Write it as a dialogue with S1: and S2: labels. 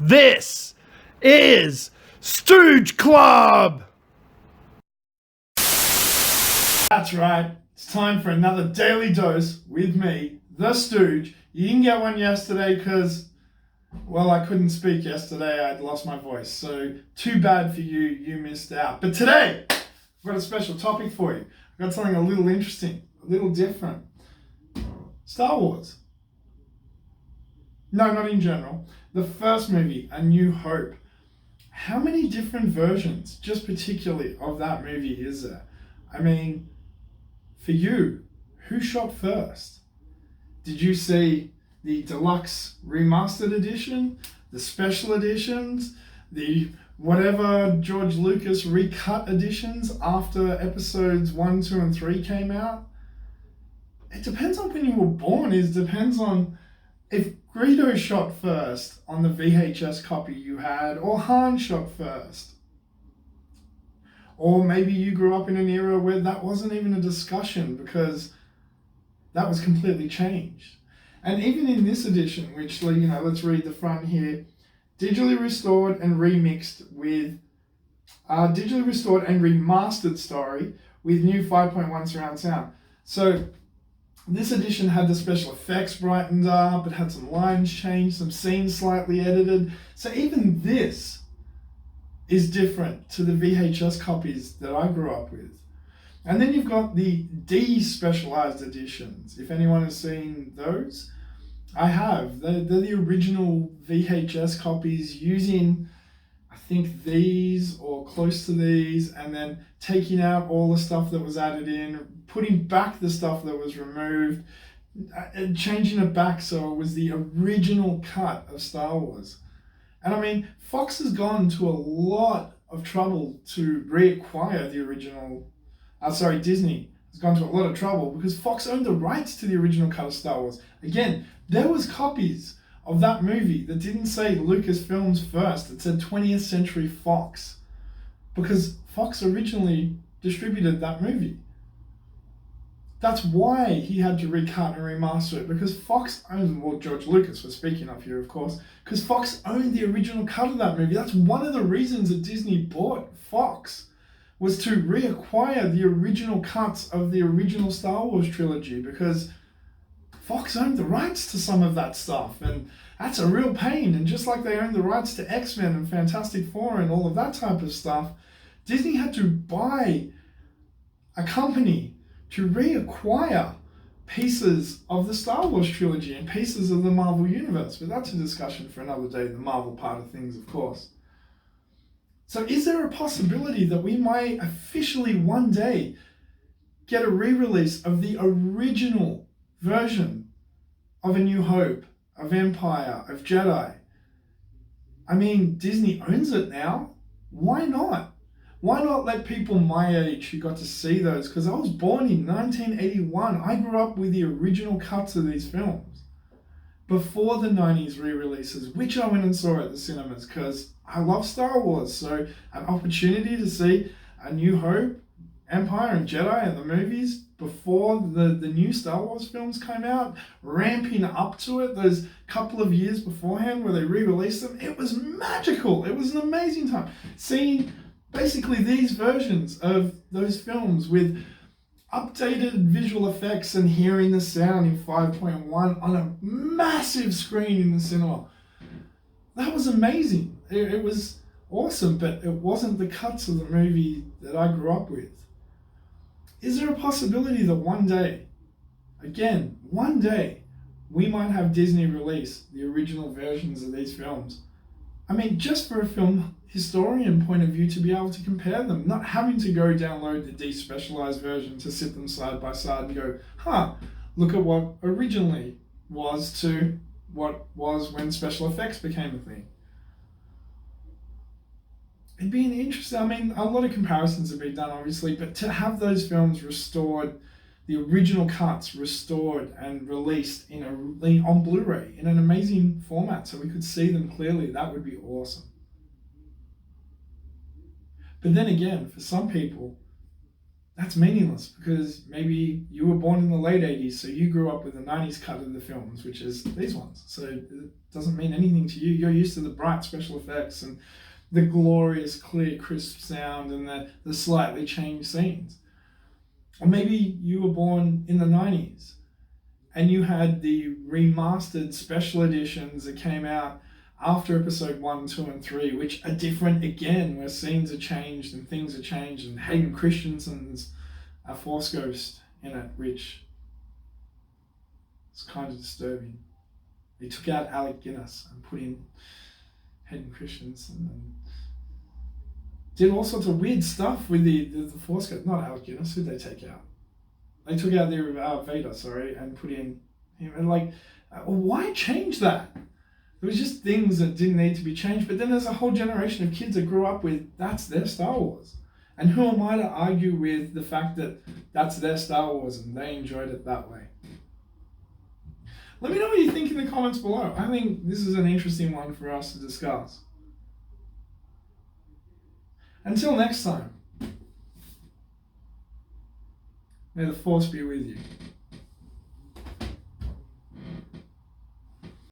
S1: This is Stooge Club! That's right, it's time for another daily dose with me, the Stooge. You didn't get one yesterday because, well, I couldn't speak yesterday. I'd lost my voice. So too bad for you, you missed out. But today, I've got a special topic for you. I've got something a little interesting, a little different. Star Wars. No, not in general. The first movie, A New Hope. How many different versions, just particularly, of that movie is there? I mean, for you, who shot first? Did you see the deluxe remastered edition, the special editions, the whatever George Lucas recut editions after episodes 1, 2, and 3 came out? It depends on when you were born. It depends on if Greedo shot first on the VHS copy you had, or Han shot first. Or maybe you grew up in an era where that wasn't even a discussion because that was completely changed. And even in this edition, which, let's read the front here, digitally restored and remixed with, digitally restored and remastered, with new 5.1 surround sound. So this edition had the special effects brightened up, it had some lines changed, some scenes slightly edited. So even this is different to the VHS copies that I grew up with. And then you've got the de-specialized editions. If anyone has seen those, I have. They're the original VHS copies using, I think, these or close to these, and then taking out all the stuff that was added in, putting back the stuff that was removed, and changing it back so it was the original cut of Star Wars. And I mean, Fox has gone to a lot of trouble to reacquire the original. Disney has gone to a lot of trouble because Fox owned the rights to the original cut of Star Wars. Again, there was copies of that movie that didn't say Lucasfilms first. It said 20th Century Fox because Fox originally distributed that movie. That's why he had to recut and remaster it, because Fox owned, well, George Lucas was speaking of here, of course, because Fox owned the original cut of that movie. That's one of the reasons that Disney bought Fox, was to reacquire the original cuts of the original Star Wars trilogy, because Fox owned the rights to some of that stuff, and that's a real pain. And just like they owned the rights to X-Men and Fantastic Four and all of that type of stuff, Disney had to buy a company to reacquire pieces of the Star Wars trilogy and pieces of the Marvel Universe. But that's a discussion for another day, the Marvel part of things, of course. So is there a possibility that we might officially one day get a re-release of the original version of A New Hope, of Empire, of Jedi? I mean, Disney owns it now. Why not? Why not let people my age who got to see those? Because I was born in 1981. I grew up with the original cuts of these films before the 90s re-releases, which I went and saw at the cinemas because I love Star Wars. So an opportunity to see A New Hope, Empire, and Jedi and the movies before the new Star Wars films came out, ramping up to it those couple of years beforehand where they re-released them, it was magical. It was an amazing time. Seeing basically these versions of those films with updated visual effects and hearing the sound in 5.1 on a massive screen in the cinema. That was amazing. It was awesome, but it wasn't the cuts of the movie that I grew up with. Is there a possibility that one day, we might have Disney release the original versions of these films? I mean, just for a film historian point of view, to be able to compare them, not having to go download the despecialized version to sit them side by side and go, look at what originally was to what was when special effects became a thing. It'd be an interesting, I mean, a lot of comparisons have been done, obviously, but to have those films restored, the original cuts restored and released on Blu-ray in an amazing format so we could see them clearly, that would be awesome. But then again, for some people, that's meaningless because maybe you were born in the late 80s, so you grew up with the 90s cut of the films, which is these ones. So it doesn't mean anything to you. You're used to the bright special effects and the glorious, clear, crisp sound and the slightly changed scenes. Or maybe you were born in the 90s and you had the remastered special editions that came out after episode 1, 2, and 3, which are different again, where scenes are changed and things are changed, and Hayden Christensen's a Force Ghost in it, which is kind of disturbing. They took out Alec Guinness and put in Hayden Christensen and did all sorts of weird stuff with the Force Ghost. Not Alec Guinness, who'd they take out? They took out their Vader, and put in him. And why change that? There was just things that didn't need to be changed. But then there's a whole generation of kids that grew up with, that's their Star Wars. And who am I to argue with the fact that that's their Star Wars and they enjoyed it that way? Let me know what you think in the comments below. I think this is an interesting one for us to discuss. Until next time, may the Force be with you.